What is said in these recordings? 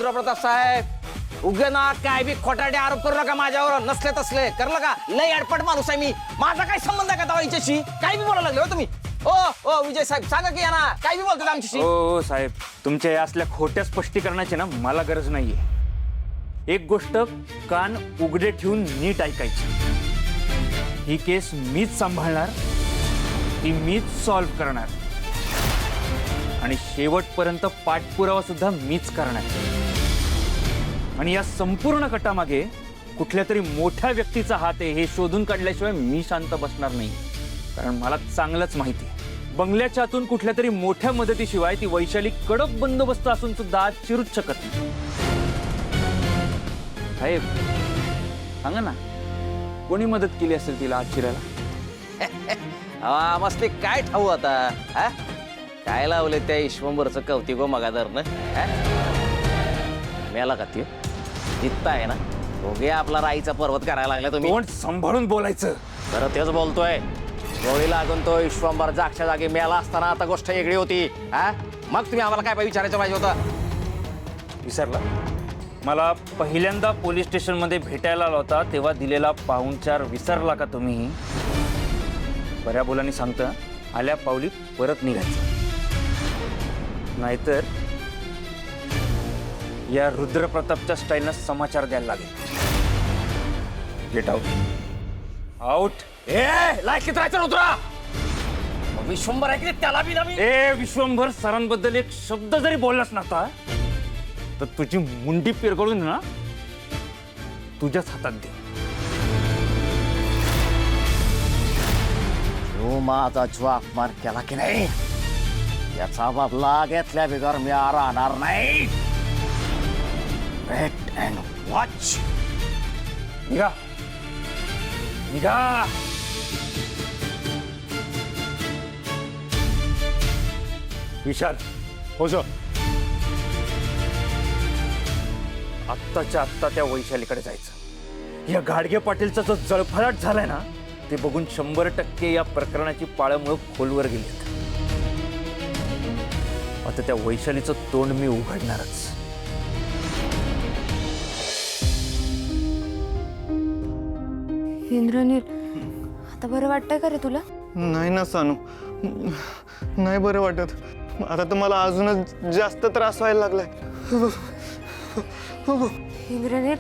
रुद्रप्रताप साहेब उगे ना काय बी खोटाडे आरोप करू नका माझ्यावर. नसले तसले करलं का लय अडपट माणूस आहे मी. माझा काय संबंध आहे का तेव्हा हिच्याशी? काय बी बोलायला लागले हो तुम्ही. ओ विजय साहेब सांगा की यांना काय बी बोलतात आमच्याशी. हो साहेब, तुमच्या या असल्या खोट्या स्पष्टीकरणाची ना मला गरज नाहीये. एक गोष्ट कान उघडे ठेवून नीट ऐकायची. ही केस मीच सांभाळणार, ती मीच सॉल्व्ह करणार आणि शेवटपर्यंत पाठपुरावा सुद्धा मीच करणार. आणि या संपूर्ण कटामागे कुठल्या तरी मोठ्या व्यक्तीचा हात आहे हे शोधून काढल्याशिवाय मी शांत बसणार नाही. कारण मला चांगलंच माहिती आहे, बंगल्याच्या आतून कुठल्या तरी मोठ्या मदतीशिवाय ती वैशाली कडक बंदोबस्त असून सुद्धा आज चिरूच शकत नाही. साहेब सांगा ना, कोणी मदत केली असेल तिला आज चिरायला? मस्त काय ठाऊ आता. हा काय लावले त्या ईश्वंभरचं कौतिक हो मगादरनं. मेला का ते जित्ता आहे ना दोघे आपला राईचा पर्वत करायला लागला तुम्ही. कोण सांभाळून बोलायचं. बरं तेच बोलतोय. गोळी लागून तो ईश्वंभर जागच्या जागी मेला असताना आता गोष्ट वेगळी होती. हा मग तुम्ही आम्हाला काय विचारायचं पाहिजे होतं? विसरला? मला पहिल्यांदा पोलीस स्टेशनमध्ये भेटायला आला होता तेव्हा दिलेला पाहुणचार विसरला का तुम्ही? बऱ्या बोलांनी सांगता आल्या पावली परत निघायचं, नाहीतर या रुद्रप्रतापच्या स्टाईलनं समाचार द्यायला लागेल. Get out. आउट. लायकीत राहायचं रुद्रा. विश्वंभर आहे की त्याला बी नवी. विश्वंभर सरांबद्दल एक शब्द जरी बोललास नव्हता तर तुझी मुंडी पिरगळून ना तुझ्याच हातात दे. जो माझा ज्वाक मार केला की नाही याचा बदला घेतल्या बिगर मी राहणार नाही. Wait and watch. निघा निघा. विशाल हो सर. आत्ताच्या आत्ता त्या वैशालीकडे जायचं. या गाडगे पाटीलचा जो जळफळाट झालाय ना ते बघून 100% या प्रकरणाची पाळंमुळं खोलवर गेली. आता त्या वैशालीचं तोंड मी उघडणारच. इंद्रनील आता बरं वाटतंय का रे तुला? नाही ना सानू, नाही बरं वाटत. आता तर मला अजूनच जास्त त्रास व्हायला लागलाय. इंद्रनील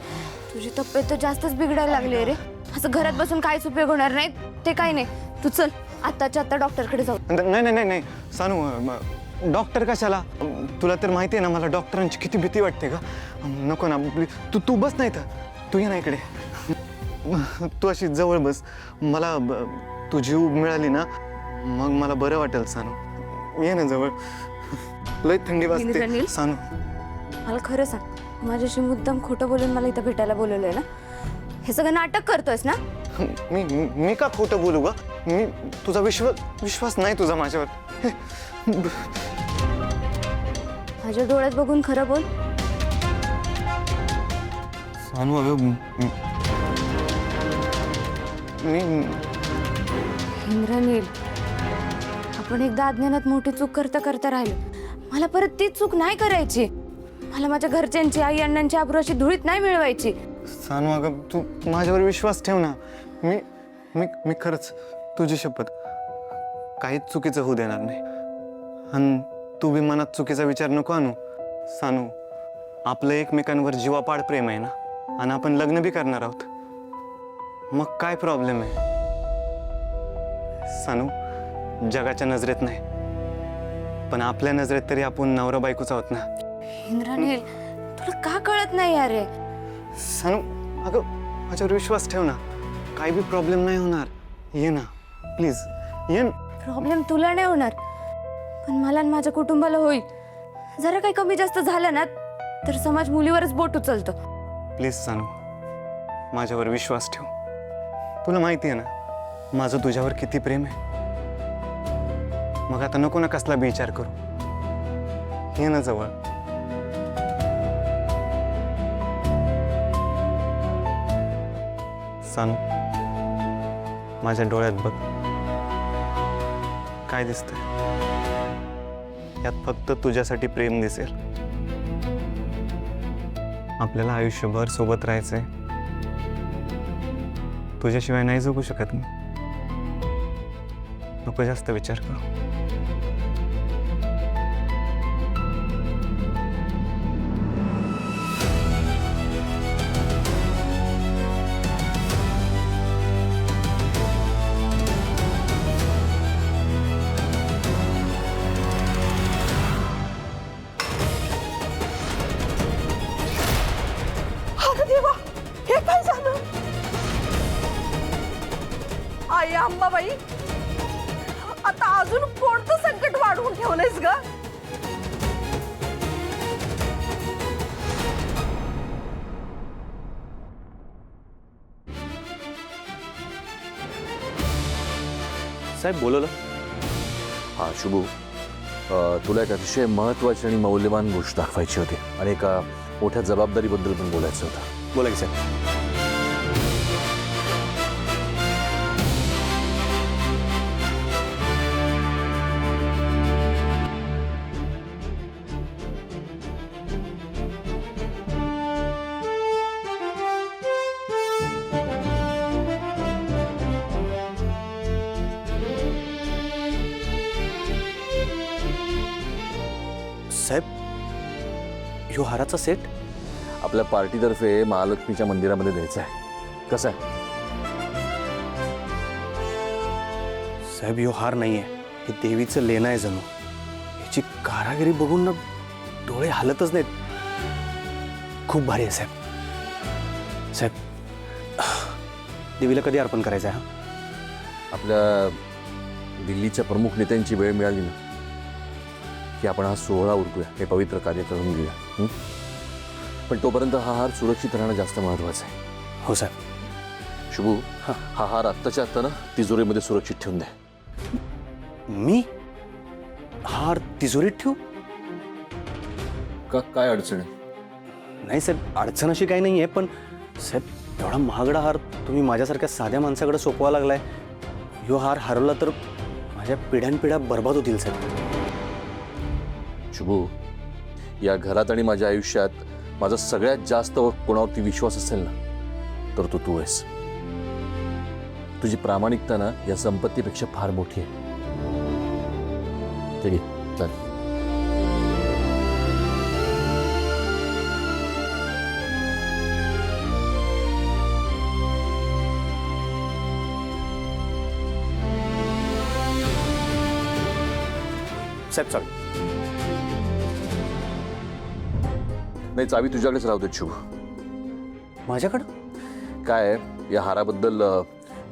तुझी तब्येत तर जास्तच बिघडायला लागली रे. असं घरात बसून काहीच उपयोग होणार नाही. ते काही नाही, तू चल आत्ताच्या आत्ता डॉक्टरकडे जाऊ. नाही नाही नाही नाही सानू, डॉक्टर कशाला? तुला तर माहिती आहे ना मला डॉक्टरांची किती भीती वाटते का. नको ना, तू बस. नाही तर तू ये ना इकडे. तू अशी जवळ बस. मला तू जीव मिळाली ना मग मला बरं वाटेल सानू. ये ना जवळ. लय थंडी वाजते सानू. मला खरं सांग, माझ्याशी मुद्दाम खोटं बोलून मला इथं भेटायला बोलवलंय ना? हे सगळं नाटक करतोयस ना? मी का खोटं बोलू ग? मी तुझा विश्वास नाही तुझा माझ्यावर. माझ्या डोळ्यात बघून खरं बोल. सानू अगं मी इंद्रनील, आपण एकदा अज्ञानात मोठी चूक करता करता राहिलो. मला परत ती चूक नाही करायची. मला माझ्या घरच्यांची, आई अण्णांची आबरूची धुळीत नाही मिळवायची. सानू अगं तू माझ्यावर विश्वास ठेव ना. मी खरंच तुझी शपथ काहीच चुकीचं होऊ देणार नाही. आणि तू बी मनात चुकीचा विचार नको आणू. सानू, आपलं एकमेकांवर जीवापाड प्रेम आहे ना, आणि आपण लग्न बी करणार आहोत. मग काय प्रॉब्लेम आहे सानू? जगाच्या नजरेत नाही पण आपल्या नजरेत तरी आपण नवरा बायकोच आहोत ना. इंद्रनील तुला का कळत नाही अरे? सानू अगं माझ्यावर विश्वास ठेव ना, काही बी प्रॉब्लेम नाही होणार. ये ना प्लीज, ये. प्रॉब्लेम तुला नाही होणार पण मला आणि माझ्या कुटुंबाला होईल. जरा काही कमी जास्त झालं ना तर समाज मुलीवरच बोट उचलतो. प्लीज सानू, माझ्यावर विश्वास ठेव. तुला माहिती आहे ना माझं तुझ्यावर किती प्रेम आहे. मग आता नको ना कसला बी विचार करू. ये ना जवळ. सानू, माझ्या डोळ्यात बघ. काय दिसतंय? यात फक्त तुझ्यासाठी प्रेम दिसेल. आपल्याला आयुष्यभर सोबत राहायचंय. तुझ्याशिवाय नाही जगू शकत मी. नको जास्त विचार करू. अरे देवा, हे काय झालं? आई अंबाबाई, आता अजून कोणतं संकट वाढवून ठेवलंयस ग? साहेब बोलवलं. हां शुभू, तुला एक अतिशय महत्त्वाची आणि मौल्यवान गोष्ट दाखवायची होती आणि एका मोठ्या जबाबदारीबद्दल पण बोलायचं होतं. बोला की साहेब. साहेब, ह्यो हाराचा सेट आपल्या पार्टीतर्फे महालक्ष्मीच्या मंदिरामध्ये द्यायचा आहे. कसं आहे? साहेब, यो हार नाहीये, हे देवीचं लेणं आहे जणू. याची कारागिरी बघून ना डोळे हालतच नाहीत. खूप भारी आहे साहेब. साहेब, देवीला कधी अर्पण करायचं आहे? आपल्या दिल्लीच्या प्रमुख नेत्यांची वेळ मिळाली ना की आपण हा सोहळा उरकूया, हे पवित्र कार्य करून घेऊया. पण तोपर्यंत हा हार सुरक्षित राहणं जास्त महत्त्वाचं आहे. हो साहेब. शुभू, हा हार आत्ताच्या आत्ता ना तिजोरीमध्ये सुरक्षित ठेवून द्या. मी हार तिजोरीत ठेवू? काय अडचण आहे? नाही साहेब, अडचण अशी काही नाही आहे, पण साहेब एवढा महागडा हार तुम्ही माझ्यासारख्या साध्या माणसाकडे सोपवा लागलाय. यो हार हरवला तर माझ्या पिढ्यानपिढ्या बर्बाद होतील साहेब. शुभू, या घरात आणि माझ्या आयुष्यात माझा सगळ्यात जास्त कोणावरती विश्वास असेल ना तर तू आहेस. तुझी प्रामाणिकता ना या संपत्तीपेक्षा फार मोठी आहे. ठीक आहे, चल. साहेब चालेल. नाही, चावी तुझ्याकडेच राहू दे शुभ. माझ्याकडं? काय आहे, या हाराबद्दल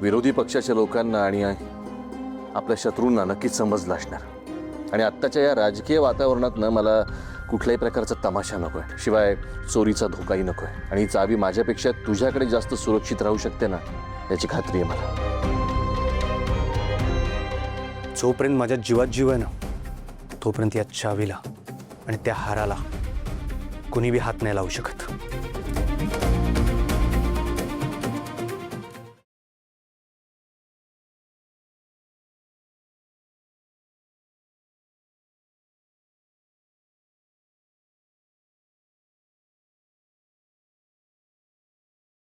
विरोधी पक्षाच्या लोकांना आणि आपल्या शत्रूंना नक्कीच समजलं असणार. आणि आत्ताच्या या राजकीय वातावरणातनं मला कुठल्याही प्रकारचा तमाशा नको आहे, शिवाय चोरीचा धोकाही नको आहे. आणि ही चावी माझ्यापेक्षा तुझ्याकडे जास्त सुरक्षित राहू शकते ना याची खात्री आहे मला. जोपर्यंत माझ्या जीवात जीव आहे ना तोपर्यंत या चावीला आणि त्या हाराला कुणी बी हात नाही लावू शकत.